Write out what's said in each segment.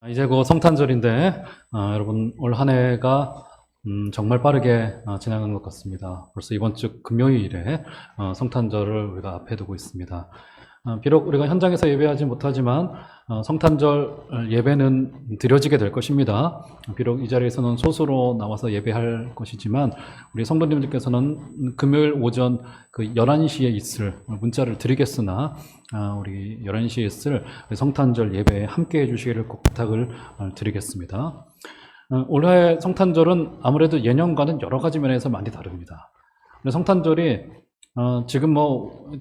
이제 곧 성탄절인데 여러분 올 한 해가 정말 빠르게 지나가는 것 같습니다. 벌써 이번 주 금요일에 성탄절을 우리가 앞에 두고 있습니다. 비록 우리가 현장에서 예배하지 못하지만 성탄절 예배는 드려지게 될 것입니다. 비록 이 자리에서는 소수로 나와서 예배할 것이지만 우리 성도님들께서는 금요일 오전 그 11시에 있을 문자를 드리겠으나 우리 11시에 있을 성탄절 예배에 함께 해주시기를 꼭 부탁을 드리겠습니다. 올해 성탄절은 아무래도 예년과는 여러 가지 면에서 많이 다릅니다. 성탄절이 지금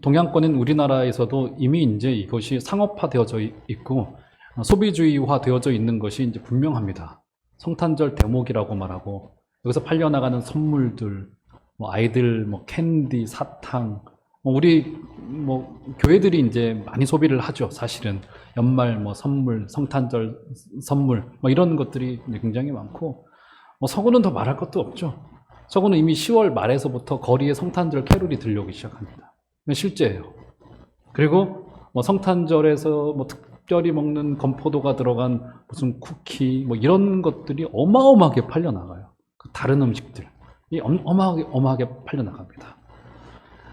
동양권인 우리나라에서도 이미 이제 이것이 상업화되어져 있고 소비주의화 되어져 있는 것이 이제 분명합니다. 성탄절 대목이라고 말하고 여기서 팔려나가는 선물들, 아이들 캔디, 사탕, 우리 교회들이 이제 많이 소비를 하죠. 사실은 연말 선물, 성탄절 선물 이런 것들이 굉장히 많고 서구는 더 말할 것도 없죠. 서구는 이미 10월 말에서부터 거리에 성탄절 캐롤이 들려오기 시작합니다. 실제예요. 그리고 성탄절에서 특별히 먹는 건포도가 들어간 무슨 쿠키 이런 것들이 어마어마하게 팔려나가요. 다른 음식들이 어마어마하게 팔려나갑니다.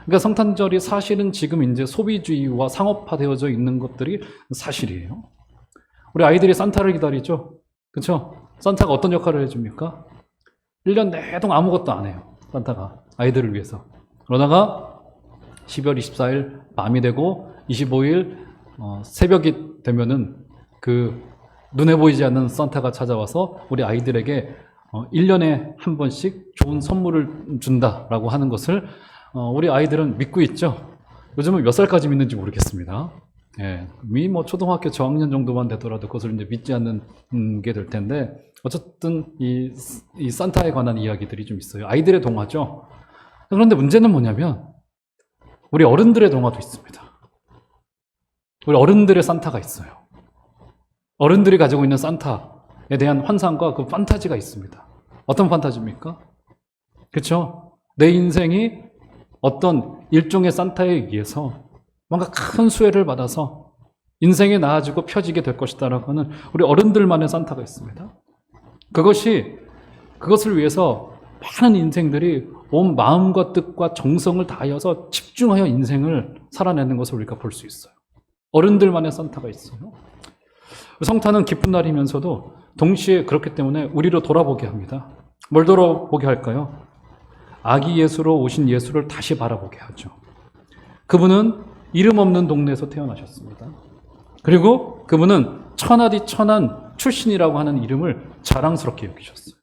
그러니까 성탄절이 사실은 지금 이제 소비주의와 상업화되어져 있는 것들이 사실이에요. 우리 아이들이 산타를 기다리죠. 그렇죠? 산타가 어떤 역할을 해줍니까? 1년 내동 아무것도 안 해요. 산타가 아이들을 위해서. 그러다가 12월 24일 밤이 되고 25일 새벽이 되면은 그 눈에 보이지 않는 산타가 찾아와서 우리 아이들에게 1년에 한 번씩 좋은 선물을 준다라고 하는 것을 우리 아이들은 믿고 있죠. 요즘은 몇 살까지 믿는지 모르겠습니다. 예, 이미 초등학교 저학년 정도만 되더라도 그것을 이제 믿지 않는 게 될 텐데, 어쨌든 이 산타에 관한 이야기들이 좀 있어요. 아이들의 동화죠. 그런데 문제는 뭐냐면 우리 어른들의 동화도 있습니다. 우리 어른들의 산타가 있어요. 어른들이 가지고 있는 산타에 대한 환상과 그 판타지가 있습니다. 어떤 판타지입니까? 그렇죠? 내 인생이 어떤 일종의 산타에 의해서 뭔가 큰 수혜를 받아서 인생이 나아지고 펴지게 될 것이다라고 하는 우리 어른들만의 산타가 있습니다. 그것을 위해서 많은 인생들이 온 마음과 뜻과 정성을 다하여서 집중하여 인생을 살아내는 것을 우리가 볼 수 있어요. 어른들만의 산타가 있어요. 성탄은 기쁜 날이면서도 동시에 그렇기 때문에 우리로 돌아보게 합니다. 뭘 돌아보게 할까요? 아기 예수로 오신 예수를 다시 바라보게 하죠. 그분은 이름 없는 동네에서 태어나셨습니다. 그리고 그분은 천하디 천한 출신이라고 하는 이름을 자랑스럽게 여기셨어요.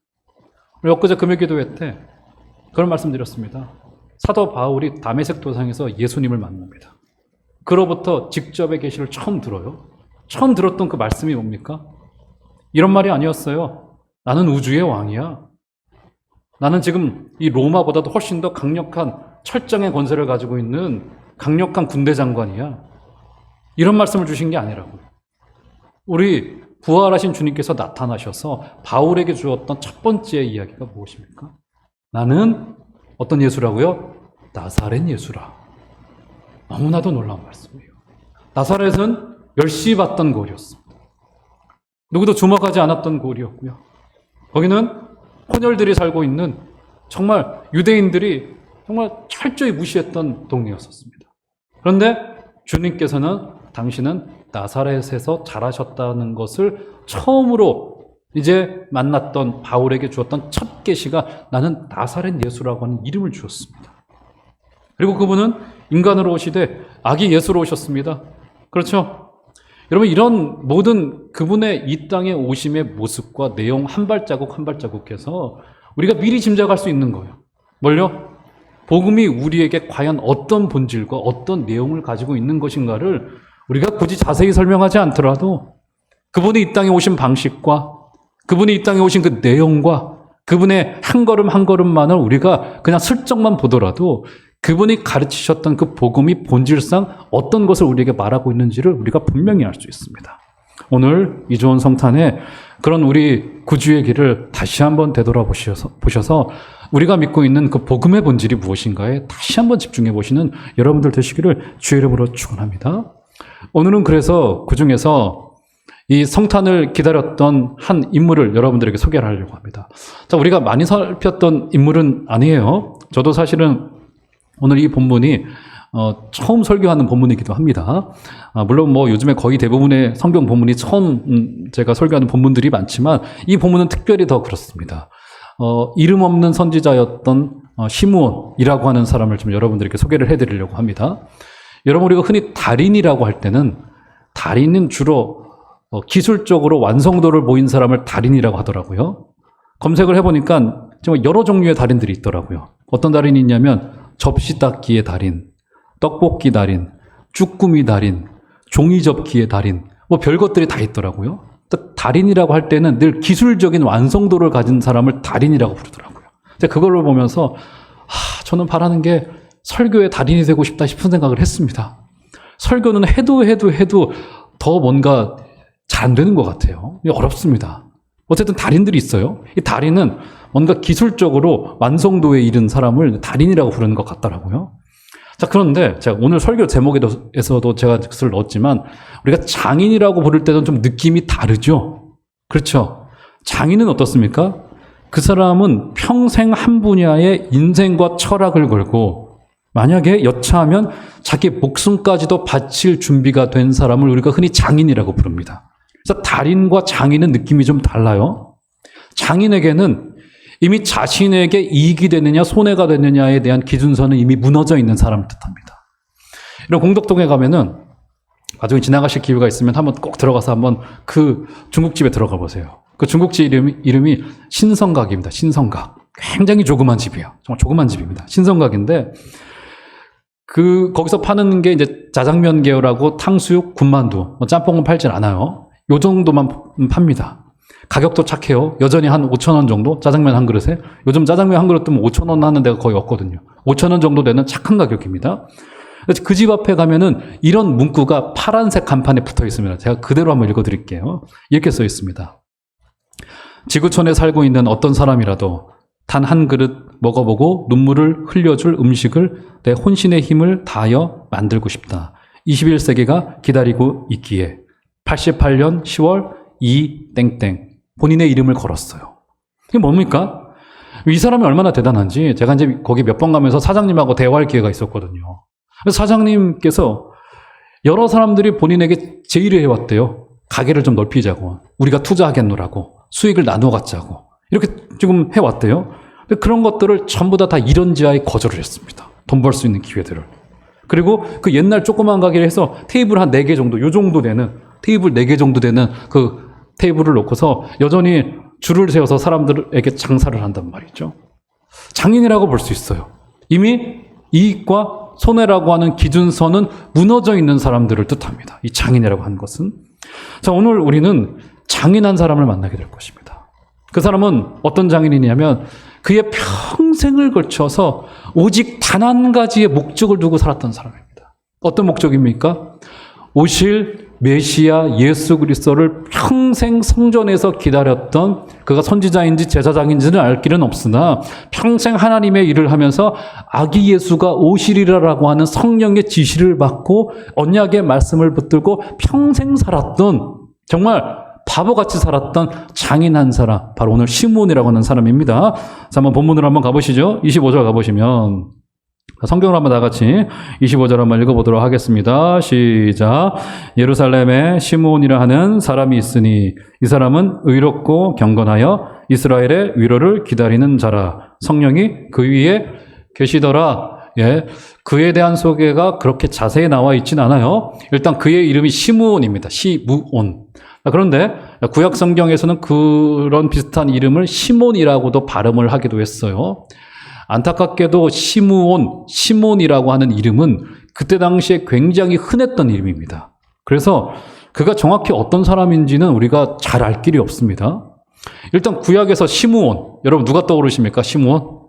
우리 엊그제 금요기도회 때 그런 말씀드렸습니다. 사도 바울이 다메섹 도상에서 예수님을 만납니다. 그로부터 직접의 계시를 처음 들어요. 처음 들었던 그 말씀이 뭡니까? 이런 말이 아니었어요. 나는 우주의 왕이야. 나는 지금 이 로마보다도 훨씬 더 강력한 철장의 권세를 가지고 있는 강력한 군대 장관이야. 이런 말씀을 주신 게 아니라고요. 우리 부활하신 주님께서 나타나셔서 바울에게 주었던 첫 번째 이야기가 무엇입니까? 나는 어떤 예수라고요? 나사렛 예수라. 너무나도 놀라운 말씀이에요. 나사렛은 멸시받던 고리였습니다. 누구도 주목하지 않았던 고리였고요. 거기는 혼혈들이 살고 있는 정말 유대인들이 정말 철저히 무시했던 동네였었습니다. 그런데 주님께서는 당신은 나사렛에서 자라셨다는 것을 처음으로 이제 만났던 바울에게 주었던 첫 계시가 나는 나사렛 예수라고 하는 이름을 주었습니다. 그리고 그분은 인간으로 오시되 아기 예수로 오셨습니다. 그렇죠? 여러분, 이런 모든 그분의 이 땅에 오심의 모습과 내용 한 발자국 한 발자국해서 우리가 미리 짐작할 수 있는 거예요. 뭘요? 복음이 우리에게 과연 어떤 본질과 어떤 내용을 가지고 있는 것인가를 우리가 굳이 자세히 설명하지 않더라도 그분이 이 땅에 오신 방식과 그분이 이 땅에 오신 그 내용과 그분의 한 걸음 한 걸음만을 우리가 그냥 슬쩍만 보더라도 그분이 가르치셨던 그 복음이 본질상 어떤 것을 우리에게 말하고 있는지를 우리가 분명히 알 수 있습니다. 오늘 이 좋은 성탄에 그런 우리 구주의 길을 다시 한번 되돌아보셔서 우리가 믿고 있는 그 복음의 본질이 무엇인가에 다시 한번 집중해 보시는 여러분들 되시기를 주의 이름으로 축원합니다. 오늘은 그래서 그중에서 이 성탄을 기다렸던 한 인물을 여러분들에게 소개를 하려고 합니다. 자, 우리가 많이 살폈던 인물은 아니에요. 저도 사실은 오늘 이 본문이 처음 설교하는 본문이기도 합니다. 물론 뭐 요즘에 거의 대부분의 성경 본문이 처음 제가 설교하는 본문들이 많지만 이 본문은 특별히 더 그렇습니다. 이름 없는 선지자였던 시므온이라고 하는 사람을 좀 여러분들에게 소개를 해드리려고 합니다. 여러분, 우리가 흔히 달인이라고 할 때는 달인은 주로 기술적으로 완성도를 보인 사람을 달인이라고 하더라고요. 검색을 해보니까 정말 여러 종류의 달인들이 있더라고요. 어떤 달인이 있냐면 접시 닦기의 달인, 떡볶이 달인, 쭈꾸미 달인, 종이 접기의 달인, 뭐 별것들이 다 있더라고요. 달인이라고 할 때는 늘 기술적인 완성도를 가진 사람을 달인이라고 부르더라고요. 그걸로 보면서 저는 바라는 게 설교의 달인이 되고 싶다 싶은 생각을 했습니다. 설교는 해도 더 뭔가 잘 안 되는 것 같아요. 어렵습니다. 어쨌든 달인들이 있어요. 이 달인은 뭔가 기술적으로 완성도에 이른 사람을 달인이라고 부르는 것 같더라고요. 자, 그런데 제가 오늘 설교 제목에서도 제가 그것을 넣었지만 우리가 장인이라고 부를 때는 좀 느낌이 다르죠? 그렇죠? 장인은 어떻습니까? 그 사람은 평생 한 분야의 인생과 철학을 걸고 만약에 여차하면 자기 목숨까지도 바칠 준비가 된 사람을 우리가 흔히 장인이라고 부릅니다. 그래서 달인과 장인은 느낌이 좀 달라요. 장인에게는 이미 자신에게 이익이 되느냐 손해가 되느냐에 대한 기준선은 이미 무너져 있는 사람을 뜻합니다. 이런 공덕동에 가면은 나중에 지나가실 기회가 있으면 한번 꼭 들어가서 한번 그 중국집에 들어가 보세요. 그 중국집 이름이 신성각입니다. 신성각. 굉장히 조그만 집이에요. 정말 조그만 집입니다. 신성각인데 거기서 파는 게 이제 짜장면 계열하고 탕수육, 군만두, 짬뽕은 팔질 않아요. 요 정도만 팝니다. 가격도 착해요. 여전히 한 5,000원 정도? 짜장면 한 그릇에? 요즘 짜장면 한 그릇 뜨면 5,000원 하는 데가 거의 없거든요. 5,000원 정도 되는 착한 가격입니다. 그 집 앞에 가면은 이런 문구가 파란색 간판에 붙어 있습니다. 제가 그대로 한번 읽어 드릴게요. 이렇게 써 있습니다. 지구촌에 살고 있는 어떤 사람이라도 단 한 그릇 먹어보고 눈물을 흘려줄 음식을 내 혼신의 힘을 다하여 만들고 싶다. 21세기가 기다리고 있기에 88년 10월 이 땡땡 본인의 이름을 걸었어요. 이게 뭡니까? 이 사람이 얼마나 대단한지 제가 이제 거기 몇 번 가면서 사장님하고 대화할 기회가 있었거든요. 그래서 사장님께서 여러 사람들이 본인에게 제의를 해왔대요. 가게를 좀 넓히자고, 우리가 투자하겠노라고, 수익을 나누어 갖자고 이렇게 지금 해왔대요. 그런 것들을 전부 다 이런지하에 거절을 했습니다. 돈 벌 수 있는 기회들을. 그리고 그 옛날 조그만 가게를 해서 테이블 한 4개 정도, 요 정도 되는 테이블 4개 정도 되는 그 테이블을 놓고서 여전히 줄을 세워서 사람들에게 장사를 한단 말이죠. 장인이라고 볼 수 있어요. 이미 이익과 손해라고 하는 기준선은 무너져 있는 사람들을 뜻합니다. 이 장인이라고 하는 것은. 자, 오늘 우리는 장인한 사람을 만나게 될 것입니다. 그 사람은 어떤 장인이냐면 그의 평생을 걸쳐서 오직 단 한 가지의 목적을 두고 살았던 사람입니다. 어떤 목적입니까? 오실 메시아 예수 그리스도를 평생 성전에서 기다렸던, 그가 선지자인지 제사장인지는 알 길은 없으나 평생 하나님의 일을 하면서 아기 예수가 오시리라라고 하는 성령의 지시를 받고 언약의 말씀을 붙들고 평생 살았던, 정말 바보같이 살았던 장인한 사람, 바로 오늘 시므온이라고 하는 사람입니다. 자, 한번 본문으로 한번 가보시죠. 25절 가보시면 성경을 한번 다 같이 25절 한번 읽어보도록 하겠습니다. 시작. 예루살렘에 시므온이라 하는 사람이 있으니 이 사람은 의롭고 경건하여 이스라엘의 위로를 기다리는 자라. 성령이 그 위에 계시더라. 예, 그에 대한 소개가 그렇게 자세히 나와 있진 않아요. 일단 그의 이름이 시므온입니다. 시므온. 그런데 구약 성경에서는 그런 비슷한 이름을 시몬이라고도 발음을 하기도 했어요. 안타깝게도 시몬이라고 하는 이름은 그때 당시에 굉장히 흔했던 이름입니다. 그래서 그가 정확히 어떤 사람인지는 우리가 잘 알 길이 없습니다. 일단 구약에서 시므온, 여러분 누가 떠오르십니까? 시므온?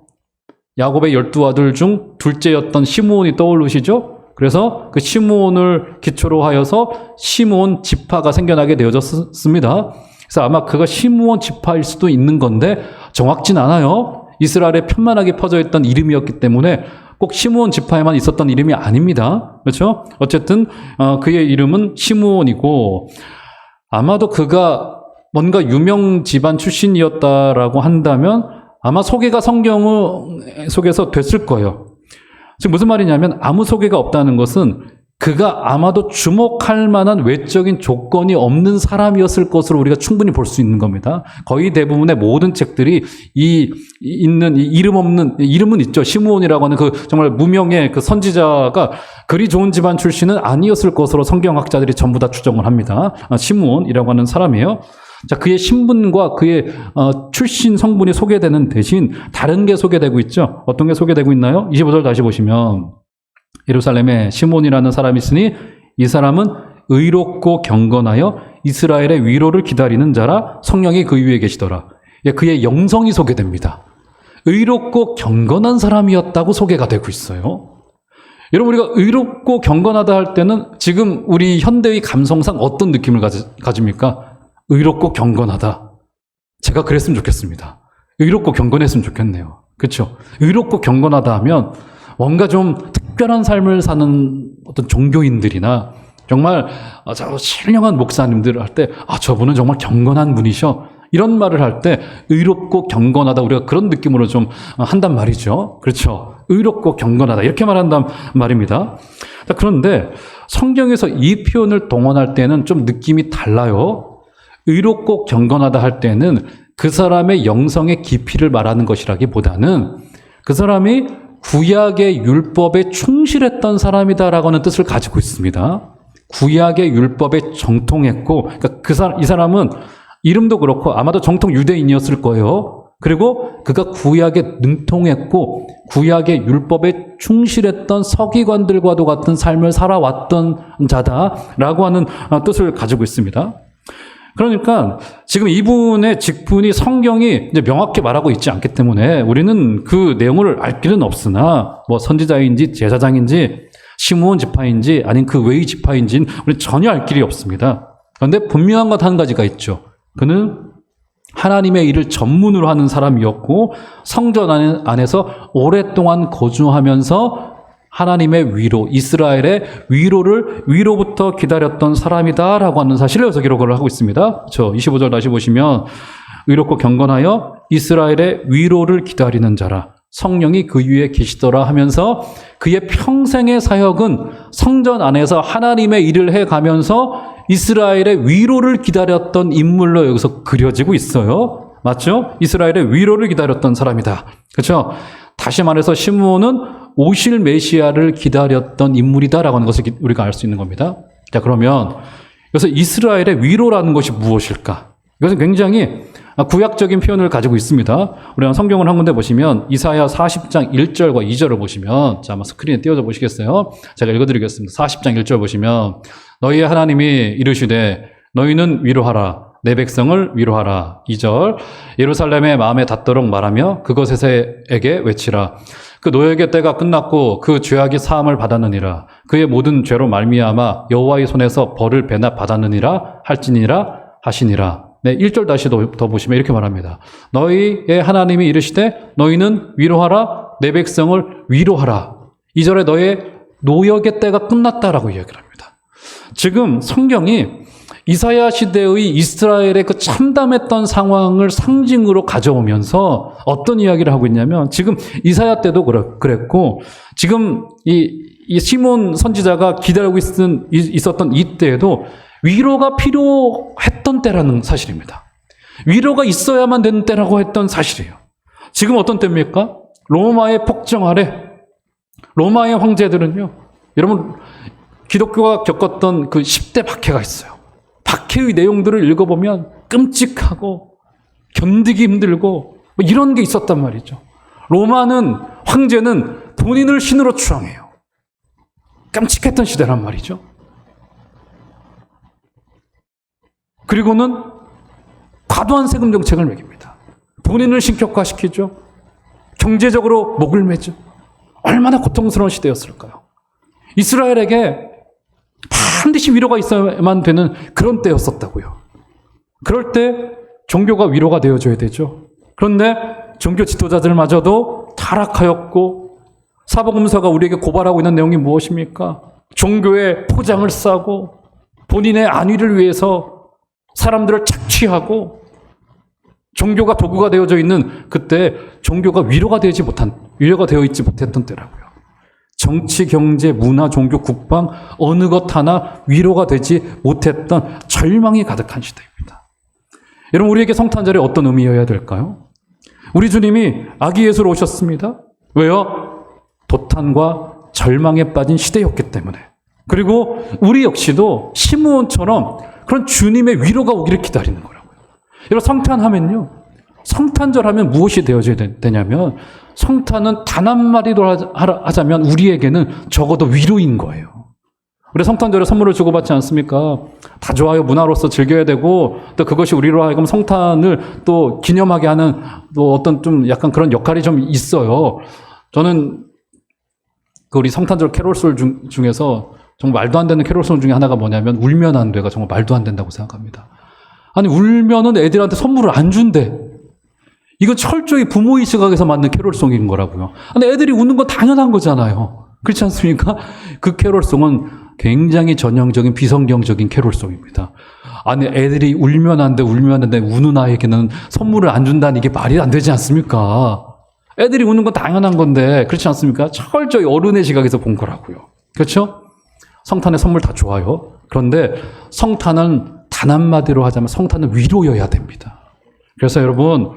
야곱의 12아들 중 둘째였던 시므온이 떠오르시죠? 그래서 그 시므온을 기초로 하여서 시므온 지파가 생겨나게 되어졌습니다. 그래서 아마 그가 시므온 지파일 수도 있는 건데 정확진 않아요. 이스라엘에 편만하게 퍼져 있던 이름이었기 때문에 꼭 시므온 지파에만 있었던 이름이 아닙니다. 그렇죠? 어쨌든 그의 이름은 시므온이고, 아마도 그가 뭔가 유명 집안 출신이었다라고 한다면 아마 소개가 성경 속에서 됐을 거예요. 지금 무슨 말이냐면 아무 소개가 없다는 것은 그가 아마도 주목할 만한 외적인 조건이 없는 사람이었을 것으로 우리가 충분히 볼 수 있는 겁니다. 거의 대부분의 모든 책들이 있는 이름 없는, 이름은 있죠. 시므온이라고 하는 그 정말 무명의 그 선지자가 그리 좋은 집안 출신은 아니었을 것으로 성경학자들이 전부 다 추정을 합니다. 시므온이라고 하는 사람이에요. 자, 그의 신분과 그의 출신 성분이 소개되는 대신 다른 게 소개되고 있죠. 어떤 게 소개되고 있나요? 25절 다시 보시면 예루살렘에 시몬이라는 사람이 있으니 이 사람은 의롭고 경건하여 이스라엘의 위로를 기다리는 자라 성령이 그 위에 계시더라. 그의 영성이 소개됩니다. 의롭고 경건한 사람이었다고 소개가 되고 있어요. 여러분, 우리가 의롭고 경건하다 할 때는 지금 우리 현대의 감성상 어떤 느낌을 가집니까? 의롭고 경건하다. 제가 그랬으면 좋겠습니다. 의롭고 경건했으면 좋겠네요. 그렇죠? 의롭고 경건하다 하면 뭔가 좀 특별한 삶을 사는 어떤 종교인들이나 정말 신령한 목사님들 할 때 저분은 정말 경건한 분이셔. 이런 말을 할 때 의롭고 경건하다, 우리가 그런 느낌으로 좀 한단 말이죠. 그렇죠? 의롭고 경건하다 이렇게 말한단 말입니다. 그런데 성경에서 이 표현을 동원할 때는 좀 느낌이 달라요. 의롭고 경건하다 할 때는 그 사람의 영성의 깊이를 말하는 것이라기보다는 그 사람이 구약의 율법에 충실했던 사람이다라고 하는 뜻을 가지고 있습니다. 구약의 율법에 정통했고, 그러니까 이 사람은 이름도 그렇고 아마도 정통 유대인이었을 거예요. 그리고 그가 구약에 능통했고 구약의 율법에 충실했던 서기관들과도 같은 삶을 살아왔던 자다라고 하는 뜻을 가지고 있습니다. 그러니까 지금 이분의 직분이 성경이 이제 명확히 말하고 있지 않기 때문에 우리는 그 내용을 알 길은 없으나 뭐 선지자인지 제사장인지 시므온 지파인지 아닌 그 외의 지파인지는 우리 전혀 알 길이 없습니다. 그런데 분명한 것 한 가지가 있죠. 그는 하나님의 일을 전문으로 하는 사람이었고 성전 안에서 오랫동안 거주하면서 하나님의 위로, 이스라엘의 위로부터 기다렸던 사람이다라고 하는 사실을 여기서 기록을 하고 있습니다. 25절 다시 보시면 의롭고 경건하여 이스라엘의 위로를 기다리는 자라 성령이 그 위에 계시더라 하면서 그의 평생의 사역은 성전 안에서 하나님의 일을 해가면서 이스라엘의 위로를 기다렸던 인물로 여기서 그려지고 있어요. 맞죠? 이스라엘의 위로를 기다렸던 사람이다. 그렇죠? 다시 말해서 시므온은 오실 메시아를 기다렸던 인물이다라고 하는 것을 우리가 알 수 있는 겁니다. 자, 그러면 여기서 이스라엘의 위로라는 것이 무엇일까? 이것은 굉장히 구약적인 표현을 가지고 있습니다. 우리가 성경을 한 군데 보시면 이사야 40장 1절과 2절을 보시면 아마 스크린에 띄워져 보시겠어요? 제가 읽어드리겠습니다. 40장 1절 보시면 너희의 하나님이 이르시되 너희는 위로하라 내 백성을 위로하라. 2절 예루살렘의 마음에 닿도록 말하며 그것에게 외치라. 그 노역의 때가 끝났고 그 죄악이 사함을 받았느니라. 그의 모든 죄로 말미암아 여호와의 손에서 벌을 배나 받았느니라 할지니라 하시니라. 네, 1절 다시 더 보시면 이렇게 말합니다. 너희의 하나님이 이르시되 너희는 위로하라 내 백성을 위로하라. 2절에 너의 노역의 때가 끝났다라고 이야기를 합니다. 지금 성경이 이사야 시대의 이스라엘의 그 참담했던 상황을 상징으로 가져오면서 어떤 이야기를 하고 있냐면 지금 이사야 때도 그랬고 지금 이 시몬 선지자가 기다리고 있었던 이때에도 위로가 필요했던 때라는 사실입니다. 위로가 있어야만 되는 때라고 했던 사실이에요. 지금 어떤 때입니까? 로마의 폭정 아래 로마의 황제들은요. 여러분 기독교가 겪었던 그 10대 박해가 있어요. 박해의 내용들을 읽어보면 끔찍하고 견디기 힘들고 뭐 이런 게 있었단 말이죠. 로마는 황제는 본인을 신으로 추앙해요. 깜찍했던 시대란 말이죠. 그리고는 과도한 세금 정책을 매깁니다. 본인을 신격화시키죠. 경제적으로 목을 매죠. 얼마나 고통스러운 시대였을까요? 이스라엘에게 반드시 위로가 있어야만 되는 그런 때였었다고요. 그럴 때 종교가 위로가 되어줘야 되죠. 그런데 종교 지도자들마저도 타락하였고 사복음서가 우리에게 고발하고 있는 내용이 무엇입니까? 종교의 포장을 싸고 본인의 안위를 위해서 사람들을 착취하고 종교가 도구가 되어져 있는 그때 종교가 위로가 되어 있지 못했던 때라고요. 정치, 경제, 문화, 종교, 국방 어느 것 하나 위로가 되지 못했던 절망이 가득한 시대입니다. 여러분, 우리에게 성탄절이 어떤 의미여야 될까요? 우리 주님이 아기 예수로 오셨습니다. 왜요? 도탄과 절망에 빠진 시대였기 때문에. 그리고 우리 역시도 시므온처럼 그런 주님의 위로가 오기를 기다리는 거라고요. 여러분, 성탄하면요, 성탄절 하면 무엇이 되어져야 되냐면, 성탄은 단 한마디로 하자면 우리에게는 적어도 위로인 거예요. 우리 성탄절에 선물을 주고받지 않습니까? 다 좋아요. 문화로서 즐겨야 되고, 또 그것이 우리로 하여금 성탄을 또 기념하게 하는 또 어떤 좀 약간 그런 역할이 좀 있어요. 저는 그 우리 성탄절 캐롤송 중에서 정말 말도 안 되는 캐롤송 중에 하나가 뭐냐면, 울면 안 돼가 정말 말도 안 된다고 생각합니다. 아니, 울면은 애들한테 선물을 안 준대. 이건 철저히 부모의 시각에서 만든 캐롤송인 거라고요. 근데 애들이 우는 건 당연한 거잖아요. 그렇지 않습니까? 그 캐롤송은 굉장히 전형적인 비성경적인 캐롤송입니다. 아니, 애들이 울면 안 돼, 울면 안 돼, 우는 아이에게는 선물을 안 준다는 이게 말이 안 되지 않습니까? 애들이 우는 건 당연한 건데, 그렇지 않습니까? 철저히 어른의 시각에서 본 거라고요. 그렇죠? 성탄의 선물 다 좋아요. 그런데 성탄은 단 한마디로 하자면 성탄은 위로여야 됩니다. 그래서 여러분,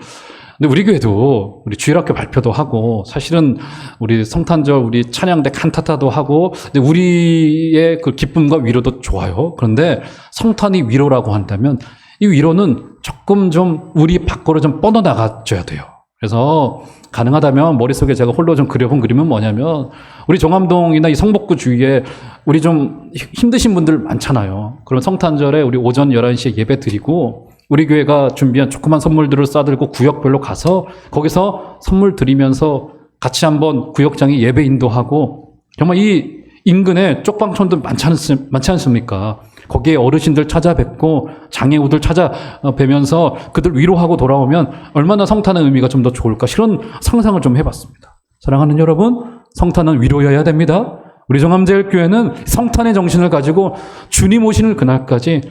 근데 우리 교회도 우리 주일학교 발표도 하고, 사실은 우리 성탄절 우리 찬양대 칸타타도 하고, 근데 우리의 그 기쁨과 위로도 좋아요. 그런데 성탄이 위로라고 한다면 이 위로는 조금 좀 우리 밖으로 좀 뻗어나가줘야 돼요. 그래서 가능하다면 머릿속에 제가 홀로 좀 그려본 그림은 뭐냐면, 우리 종암동이나 이 성북구 주위에 우리 좀 힘드신 분들 많잖아요. 그럼 성탄절에 우리 오전 11시에 예배 드리고, 우리 교회가 준비한 조그만 선물들을 싸들고 구역별로 가서 거기서 선물 드리면서 같이 한번 구역장에 예배 인도하고, 정말 이 인근에 쪽방촌들 많지 않습니까? 거기에 어르신들 찾아뵙고 장애우들 찾아뵈면서 그들 위로하고 돌아오면 얼마나 성탄의 의미가 좀 더 좋을까, 이런 상상을 좀 해봤습니다. 사랑하는 여러분, 성탄은 위로여야 됩니다. 우리 종암제일교회는 성탄의 정신을 가지고 주님 오시는 그날까지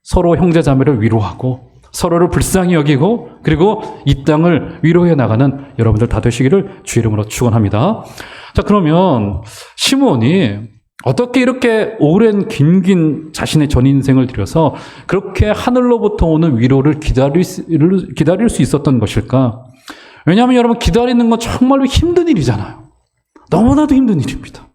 서로 형제자매를 위로하고 서로를 불쌍히 여기고, 그리고 이 땅을 위로해 나가는 여러분들 다 되시기를 주 이름으로 축원합니다. 자, 그러면 시므온이 어떻게 이렇게 오랜 긴 자신의 전 인생을 들여서 그렇게 하늘로부터 오는 위로를 기다릴 수 있었던 것일까? 왜냐하면 여러분, 기다리는 건 정말로 힘든 일이잖아요. 너무나도 힘든 일입니다.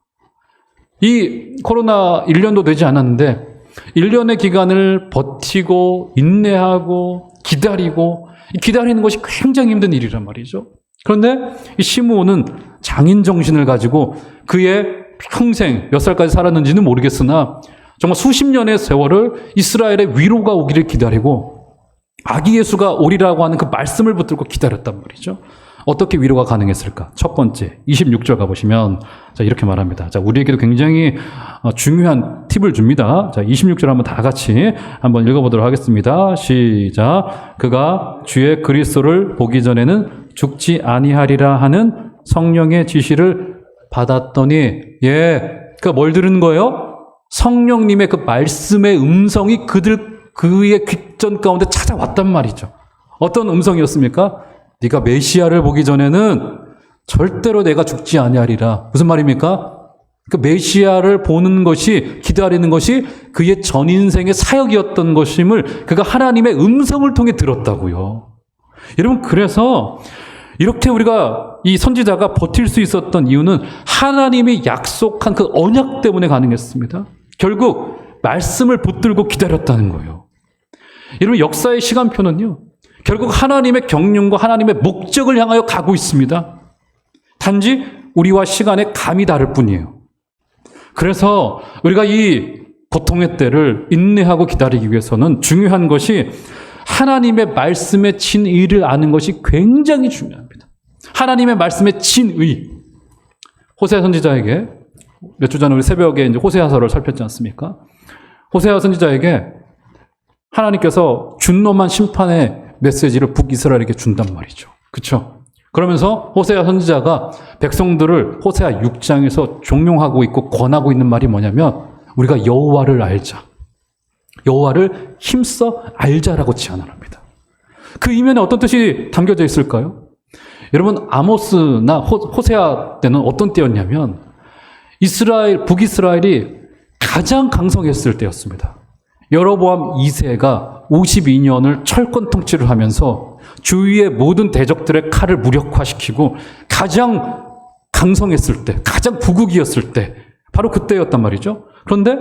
이 코로나 1년도 되지 않았는데 1년의 기간을 버티고 인내하고 기다리고, 기다리는 것이 굉장히 힘든 일이란 말이죠. 그런데 이 시므온은 장인 정신을 가지고 그의 평생 몇 살까지 살았는지는 모르겠으나 정말 수십 년의 세월을 이스라엘의 위로가 오기를 기다리고 아기 예수가 오리라고 하는 그 말씀을 붙들고 기다렸단 말이죠. 어떻게 위로가 가능했을까? 첫 번째, 26절 가보시면, 자, 이렇게 말합니다. 자, 우리에게도 굉장히 중요한 팁을 줍니다. 자, 26절 한번 다 같이 한번 읽어보도록 하겠습니다. 시작. 그가 주의 그리스도를 보기 전에는 죽지 아니하리라 하는 성령의 지시를 받았더니, 그가 뭘 들은 거예요? 성령님의 그 말씀의 음성이 그의 귓전 가운데 찾아왔단 말이죠. 어떤 음성이었습니까? 네가 메시아를 보기 전에는 절대로 내가 죽지 아니하리라. 무슨 말입니까? 그 메시아를 보는 것이, 기다리는 것이 그의 전 인생의 사역이었던 것임을 그가 하나님의 음성을 통해 들었다고요. 여러분, 그래서 이렇게 우리가 이 선지자가 버틸 수 있었던 이유는 하나님이 약속한 그 언약 때문에 가능했습니다. 결국 말씀을 붙들고 기다렸다는 거예요. 여러분, 역사의 시간표는요, 결국 하나님의 경륜과 하나님의 목적을 향하여 가고 있습니다. 단지 우리와 시간의 감이 다를 뿐이에요. 그래서 우리가 이 고통의 때를 인내하고 기다리기 위해서는 중요한 것이 하나님의 말씀의 진의를 아는 것이 굉장히 중요합니다. 하나님의 말씀의 진의. 호세아 선지자에게 몇 주 전에 우리 새벽에 이제 호세아서를 살폈지 않습니까? 호세아 선지자에게 하나님께서 준엄한 심판의 메시지를 북이스라엘에게 준단 말이죠. 그렇죠? 그러면서 호세아 선지자가 백성들을 호세아 6장에서 종용하고 있고 권하고 있는 말이 뭐냐면, 우리가 여호와를 알자. 여호와를 힘써 알자라고 제안을 합니다. 그 이면에 어떤 뜻이 담겨져 있을까요? 여러분, 아모스나 호세아 때는 어떤 때였냐면 북이스라엘이 가장 강성했을 때였습니다. 여로보암 2세가 52년을 철권 통치를 하면서 주위의 모든 대적들의 칼을 무력화시키고 가장 강성했을 때, 가장 부국이었을 때, 바로 그때였단 말이죠. 그런데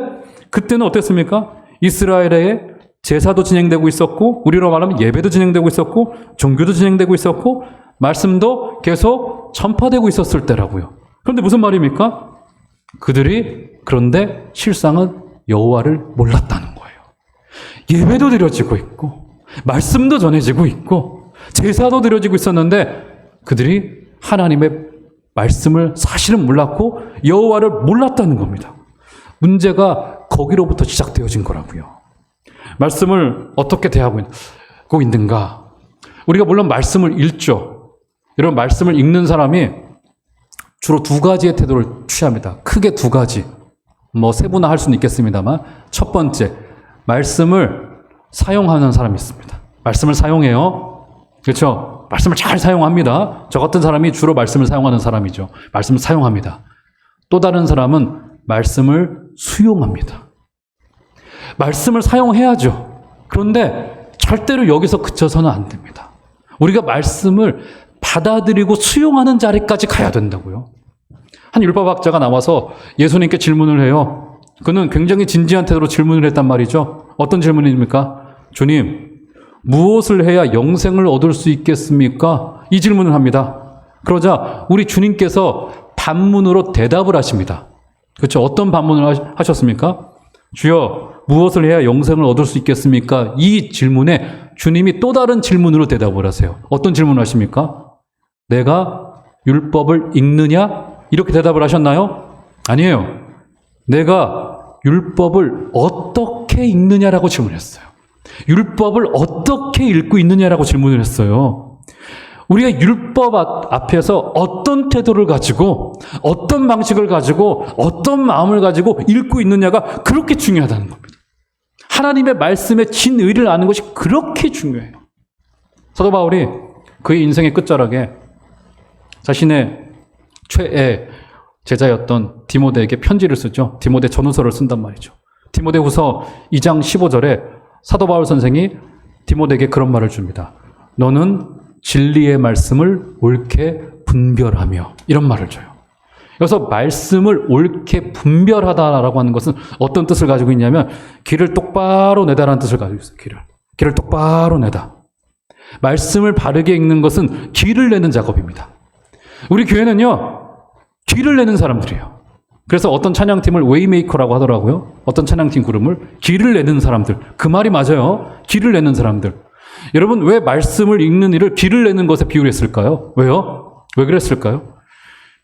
그때는 어땠습니까? 이스라엘에 제사도 진행되고 있었고, 우리로 말하면 예배도 진행되고 있었고, 종교도 진행되고 있었고, 말씀도 계속 전파되고 있었을 때라고요. 그런데 무슨 말입니까? 그들이 그런데 실상은 여호와를 몰랐다는 거예요. 예배도 드려지고 있고, 말씀도 전해지고 있고, 제사도 드려지고 있었는데 그들이 하나님의 말씀을 사실은 몰랐고 여호와를 몰랐다는 겁니다. 문제가 거기로부터 시작되어진 거라고요. 말씀을 어떻게 대하고 있는가? 우리가 물론 말씀을 읽죠. 여러분, 말씀을 읽는 사람이 주로 두 가지의 태도를 취합니다. 크게 두 가지. 세분화할 수는 있겠습니다만, 첫 번째, 말씀을 사용하는 사람이 있습니다. 말씀을 사용해요. 그렇죠? 말씀을 잘 사용합니다. 저 같은 사람이 주로 말씀을 사용하는 사람이죠. 말씀을 사용합니다. 또 다른 사람은 말씀을 수용합니다. 말씀을 사용해야죠. 그런데 절대로 여기서 그쳐서는 안 됩니다. 우리가 말씀을 받아들이고 수용하는 자리까지 가야 된다고요. 한 율법학자가 나와서 예수님께 질문을 해요. 그는 굉장히 진지한 태도로 질문을 했단 말이죠. 어떤 질문입니까? 주님, 무엇을 해야 영생을 얻을 수 있겠습니까? 이 질문을 합니다. 그러자 우리 주님께서 반문으로 대답을 하십니다. 그렇죠? 어떤 반문을 하셨습니까? 주여, 무엇을 해야 영생을 얻을 수 있겠습니까? 이 질문에 주님이 또 다른 질문으로 대답을 하세요. 어떤 질문을 하십니까? 내가 율법을 읽느냐? 이렇게 대답을 하셨나요? 아니에요. 내가 율법을 어떻게 읽느냐라고 질문했어요. 율법을 어떻게 읽고 있느냐라고 질문을 했어요. 우리가 율법 앞에서 어떤 태도를 가지고, 어떤 방식을 가지고, 어떤 마음을 가지고 읽고 있느냐가 그렇게 중요하다는 겁니다. 하나님의 말씀의 진의를 아는 것이 그렇게 중요해요. 사도 바울이 그의 인생의 끝자락에 자신의 최애 제자였던 디모데에게 편지를 쓰죠. 디모데 전후서를 쓴단 말이죠. 디모데후서 2장 15절에 사도 바울 선생이 디모데에게 그런 말을 줍니다. 너는 진리의 말씀을 옳게 분별하며, 이런 말을 줘요. 여기서 말씀을 옳게 분별하다라고 하는 것은 어떤 뜻을 가지고 있냐면 길을 똑바로 내다라는 뜻을 가지고 있어요. 길을 똑바로 내다. 말씀을 바르게 읽는 것은 길을 내는 작업입니다. 우리 교회는요, 길을 내는 사람들이에요. 그래서 어떤 찬양팀을 웨이메이커라고 하더라고요. 어떤 찬양팀 그룹을 길을 내는 사람들. 그 말이 맞아요. 길을 내는 사람들. 여러분, 왜 말씀을 읽는 일을 길을 내는 것에 비유했을까요? 왜요? 왜 그랬을까요?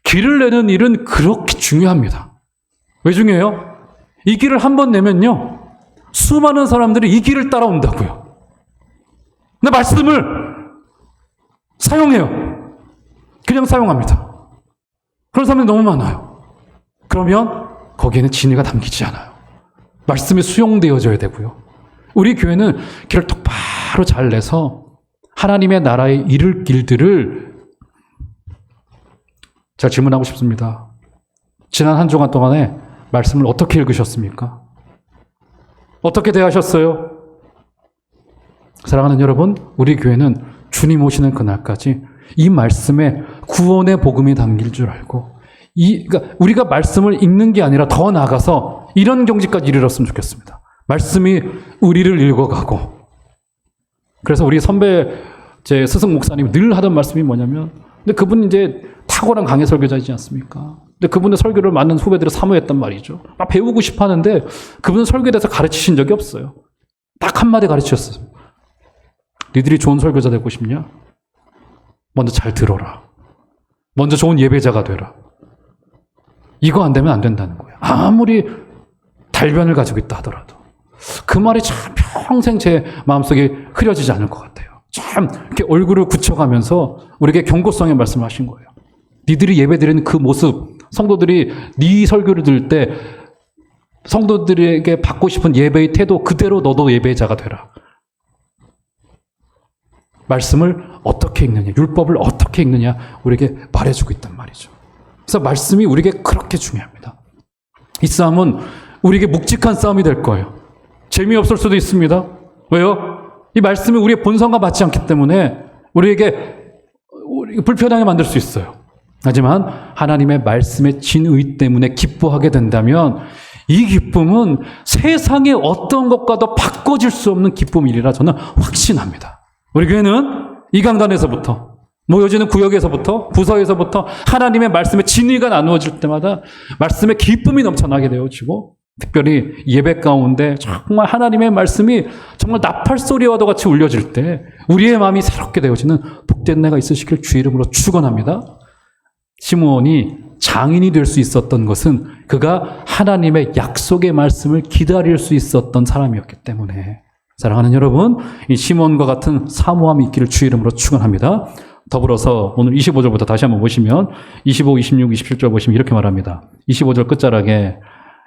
길을 내는 일은 그렇게 중요합니다. 왜 중요해요? 이 길을 한 번 내면요, 수많은 사람들이 이 길을 따라온다고요. 근데 말씀을 사용해요. 그냥 사용합니다. 그런 사람이 너무 많아요. 그러면 거기에는 진리가 담기지 않아요. 말씀이 수용되어져야 되고요. 우리 교회는 길을 똑바로 잘 내서 하나님의 나라에 이를 길들을, 제가 질문하고 싶습니다. 지난 한 주간 동안에 말씀을 어떻게 읽으셨습니까? 어떻게 대하셨어요? 사랑하는 여러분, 우리 교회는 주님 오시는 그날까지 이 말씀에 구원의 복음이 담길 줄 알고, 그러니까 우리가 말씀을 읽는 게 아니라 더 나아가서 이런 경지까지 이르렀으면 좋겠습니다. 말씀이 우리를 읽어가고. 그래서 우리 선배, 제 스승 목사님이 늘 하던 말씀이 뭐냐면, 근데 그분이 이제 탁월한 강해 설교자이지 않습니까? 근데 그분의 설교를 많은 후배들이 사모했단 말이죠. 막 배우고 싶어 하는데 그분은 설교에 대해서 가르치신 적이 없어요. 딱 한마디 가르치셨어요. 니들이 좋은 설교자 되고 싶냐? 먼저 잘 들어라. 먼저 좋은 예배자가 되라. 이거 안 되면 안 된다는 거예요. 아무리 달변을 가지고 있다 하더라도. 그 말이 참 평생 제 마음속에 흐려지지 않을 것 같아요. 참 이렇게 얼굴을 굳혀가면서 우리에게 경고성의 말씀을 하신 거예요. 니들이 예배드리는 그 모습, 성도들이 네 설교를 들을 때 성도들에게 받고 싶은 예배의 태도 그대로 너도 예배자가 되라. 말씀을 어떻게 읽느냐, 율법을 어떻게 읽느냐 우리에게 말해주고 있단 말이죠. 그래서 말씀이 우리에게 그렇게 중요합니다. 이 싸움은 우리에게 묵직한 싸움이 될 거예요. 재미없을 수도 있습니다. 왜요? 이 말씀이 우리의 본성과 맞지 않기 때문에 우리에게 불편하게 만들 수 있어요. 하지만 하나님의 말씀의 진의 때문에 기뻐하게 된다면 이 기쁨은 세상의 어떤 것과도 바꿔질 수 없는 기쁨이리라 저는 확신합니다. 우리 교회는 이 강단에서부터 모여지는 구역에서부터 부서에서부터 하나님의 말씀의 진의가 나누어질 때마다 말씀의 기쁨이 넘쳐나게 되어지고 특별히 예배 가운데 정말 하나님의 말씀이 정말 나팔 소리와도 같이 울려질 때 우리의 마음이 새롭게 되어지는 복된 날가 있으시길 주의 이름으로 축원합니다. 시므온이 장인이 될 수 있었던 것은 그가 하나님의 약속의 말씀을 기다릴 수 있었던 사람이었기 때문에 사랑하는 여러분, 이 시므온과 같은 사모함이 있기를 주의 이름으로 축원합니다. 더불어서 오늘 25절부터 다시 한번 보시면 25, 26, 27절 보시면 이렇게 말합니다. 25절 끝자락에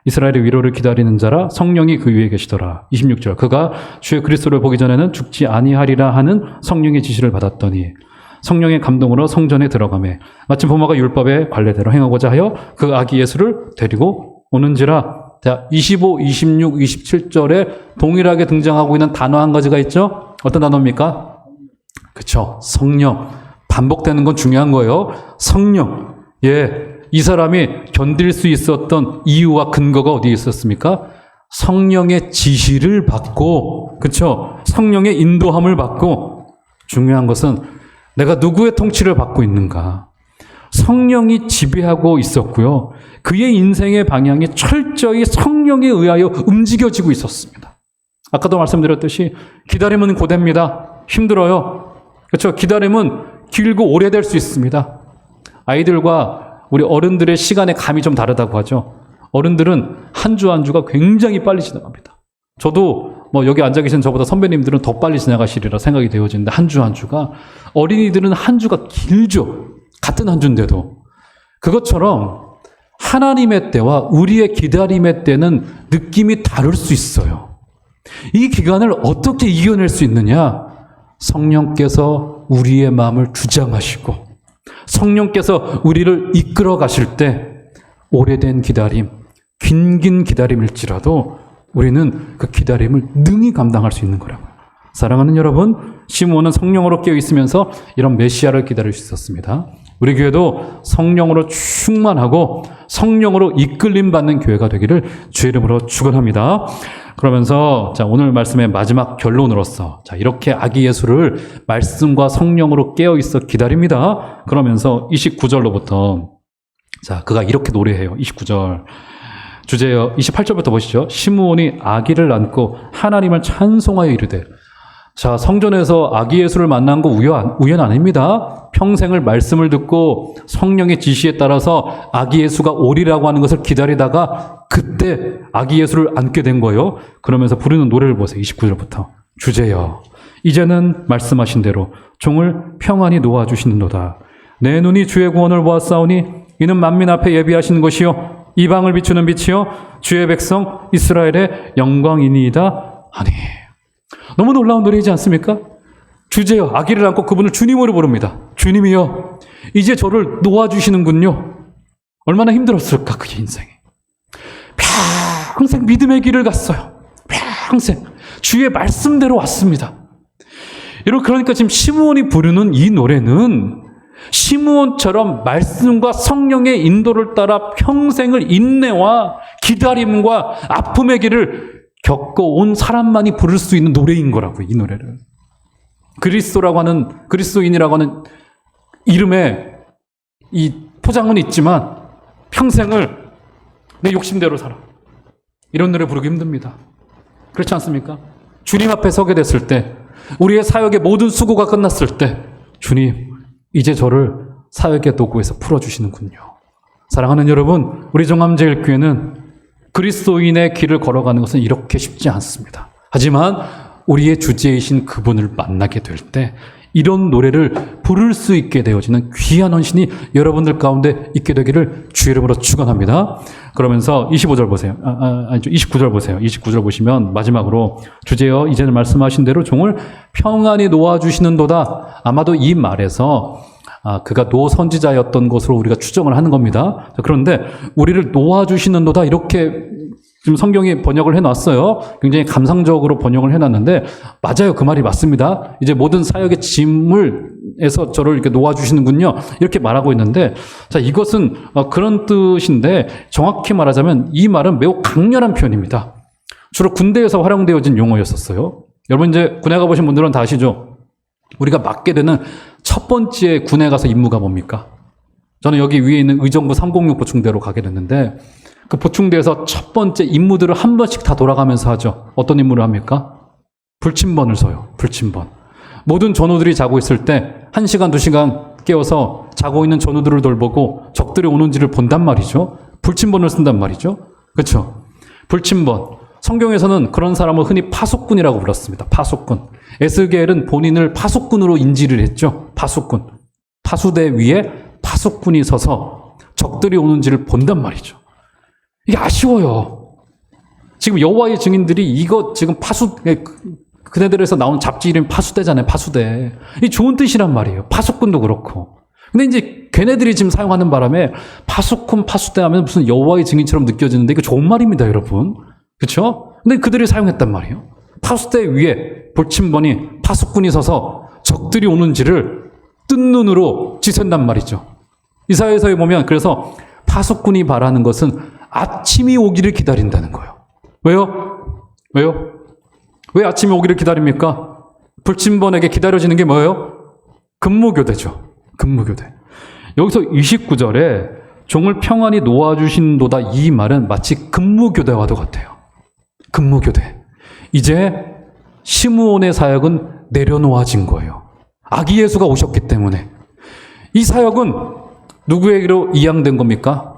이스라엘의 위로를 기다리는 자라 성령이 그 위에 계시더라. 26절 그가 주의 그리스도를 보기 전에는 죽지 아니하리라 하는 성령의 지시를 받았더니 성령의 감동으로 성전에 들어가매 마침 부모가 율법의 관례대로 행하고자 하여 그 아기 예수를 데리고 오는지라. 자, 25, 26, 27절에 동일하게 등장하고 있는 단어 한 가지가 있죠. 어떤 단어입니까? 그렇죠. 성령. 반복되는 건 중요한 거예요. 성령. 예. 이 사람이 견딜 수 있었던 이유와 근거가 어디에 있었습니까? 성령의 지시를 받고, 그렇죠? 성령의 인도함을 받고, 중요한 것은 내가 누구의 통치를 받고 있는가? 성령이 지배하고 있었고요. 그의 인생의 방향이 철저히 성령에 의하여 움직여지고 있었습니다. 아까도 말씀드렸듯이 기다림은 고됩니다. 힘들어요. 그렇죠? 기다림은 길고 오래될 수 있습니다. 아이들과 우리 어른들의 시간의 감이 좀 다르다고 하죠. 어른들은 한 주 한 주가 굉장히 빨리 지나갑니다. 저도 여기 앉아 계신 저보다 선배님들은 더 빨리 지나가시리라 생각이 되어지는데 한 주 한 주가, 어린이들은 한 주가 길죠. 같은 한 주인데도. 그것처럼 하나님의 때와 우리의 기다림의 때는 느낌이 다를 수 있어요. 이 기간을 어떻게 이겨낼 수 있느냐? 성령께서 우리의 마음을 주장하시고 성령께서 우리를 이끌어 가실 때 오래된 기다림, 긴 기다림일지라도 우리는 그 기다림을 능히 감당할 수 있는 거라고요. 사랑하는 여러분, 시므온은 성령으로 깨어 있으면서 이런 메시아를 기다릴 수 있었습니다. 우리 교회도 성령으로 충만하고 성령으로 이끌림 받는 교회가 되기를 주의 이름으로 축원합니다. 그러면서 자, 오늘 말씀의 마지막 결론으로서 자, 이렇게 아기 예수를 말씀과 성령으로 깨어 있어 기다립니다. 그러면서 29절로부터 자, 그가 이렇게 노래해요. 29절. 주제요. 28절부터 보시죠. 시므온이 아기를 안고 하나님을 찬송하여 이르되. 자, 성전에서 아기 예수를 만난 거 우연 아닙니다. 평생을 말씀을 듣고 성령의 지시에 따라서 아기 예수가 오리라고 하는 것을 기다리다가 그때 아기 예수를 안게 된 거예요. 그러면서 부르는 노래를 보세요. 29절부터. 주제여, 이제는 말씀하신 대로 종을 평안히 놓아주시는도다. 내 눈이 주의 구원을 보았사오니 이는 만민 앞에 예비하신 것이요 이방을 비추는 빛이요 주의 백성 이스라엘의 영광이니이다 하니. 너무 놀라운 노래이지 않습니까? 주제여, 아기를 안고 그분을 주님으로 부릅니다. 주님이여, 이제 저를 놓아주시는군요. 얼마나 힘들었을까, 그의 인생이. 평생 믿음의 길을 갔어요. 평생 주의 말씀대로 왔습니다. 그러니까 지금 시므온이 부르는 이 노래는 시므온처럼 말씀과 성령의 인도를 따라 평생을 인내와 기다림과 아픔의 길을 겪어온 사람만이 부를 수 있는 노래인 거라고요, 이 노래를. 그리스도인이라고 하는 이름에 이 포장은 있지만 평생을 내 욕심대로 살아. 이런 노래 부르기 힘듭니다. 그렇지 않습니까? 주님 앞에 서게 됐을 때, 우리의 사역의 모든 수고가 끝났을 때, 주님, 이제 저를 사역의 도구에서 풀어주시는군요. 사랑하는 여러분, 우리 종암제일교회는 그리스도인의 길을 걸어가는 것은 이렇게 쉽지 않습니다. 하지만 우리의 주제이신 그분을 만나게 될 때 이런 노래를 부를 수 있게 되어지는 귀한 헌신이 여러분들 가운데 있게 되기를 주의 이름으로 축원합니다. 그러면서 25절 보세요. 아니죠. 29절 보세요. 29절 보시면 마지막으로 주제여 이제는 말씀하신 대로 종을 평안히 놓아주시는도다. 아마도 이 말에서 그가 노 선지자였던 것으로 우리가 추정을 하는 겁니다. 그런데 우리를 놓아주시는도다 이렇게 지금 성경이 번역을 해놨어요. 굉장히 감상적으로 번역을 해놨는데 맞아요. 그 말이 맞습니다. 이제 모든 사역의 짐을에서 저를 이렇게 놓아주시는군요. 이렇게 말하고 있는데 자 이것은 그런 뜻인데 정확히 말하자면 이 말은 매우 강렬한 표현입니다. 주로 군대에서 활용되어진 용어였었어요. 여러분 이제 군에 가보신 분들은 다 아시죠? 우리가 맡게 되는 첫 번째 군에 가서 임무가 뭡니까? 저는 여기 위에 있는 의정부 306 보충대로 가게 됐는데 그 보충대에서 첫 번째 임무들을 한 번씩 다 돌아가면서 하죠. 어떤 임무를 합니까? 불침번을 서요. 불침번. 모든 전우들이 자고 있을 때 1시간, 2시간 깨워서 자고 있는 전우들을 돌보고 적들이 오는지를 본단 말이죠. 불침번을 쓴단 말이죠. 그렇죠? 불침번. 성경에서는 그런 사람을 흔히 파수꾼이라고 불렀습니다. 파수꾼. 에스겔은 본인을 파수꾼으로 인지를 했죠. 파수꾼. 파수대 위에 파수꾼이 서서 적들이 오는지를 본단 말이죠. 이게 아쉬워요. 지금 여호와의 증인들이 이거 지금 그네들에서 나온 잡지 이름이 파수대잖아요. 파수대. 이 좋은 뜻이란 말이에요. 파수꾼도 그렇고. 근데 이제 걔네들이 지금 사용하는 바람에 파수꾼, 파수대 하면 무슨 여호와의 증인처럼 느껴지는데 이거 좋은 말입니다, 여러분. 그렇죠? 근데 그들이 사용했단 말이에요. 파수대 위에 불침번이 파수꾼이 서서 적들이 오는지를 뜬 눈으로 지샌단 말이죠. 이사야서에 보면 그래서 파수꾼이 바라는 것은 아침이 오기를 기다린다는 거예요. 왜요? 왜 아침이 오기를 기다립니까? 불침번에게 기다려지는 게 뭐예요? 근무교대죠. 근무교대. 여기서 29절에 종을 평안히 놓아주신도다 이 말은 마치 근무교대와도 같아요. 근무교대. 이제 시므온의 사역은 내려놓아진 거예요. 아기 예수가 오셨기 때문에. 이 사역은 누구에게로 이양된 겁니까?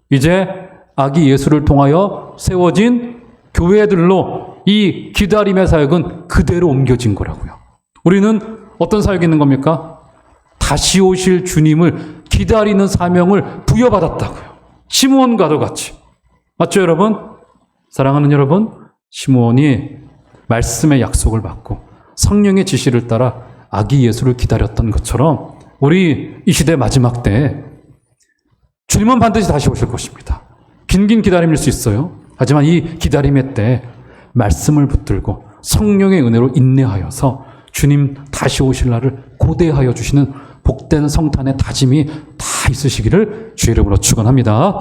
이제 아기 예수를 통하여 세워진 교회들로 이 기다림의 사역은 그대로 옮겨진 거라고요. 우리는 어떤 사역이 있는 겁니까? 다시 오실 주님을 기다리는 사명을 부여받았다고요. 시므온과도 같이. 맞죠, 여러분? 사랑하는 여러분, 시므온이 말씀의 약속을 받고 성령의 지시를 따라 아기 예수를 기다렸던 것처럼 우리 이 시대 마지막 때에 주님은 반드시 다시 오실 것입니다. 긴 기다림일 수 있어요. 하지만 이 기다림의 때에 말씀을 붙들고 성령의 은혜로 인내하여서 주님 다시 오실 날을 고대하여 주시는 복된 성탄의 다짐이 다 있으시기를 주의 이름으로 축원합니다.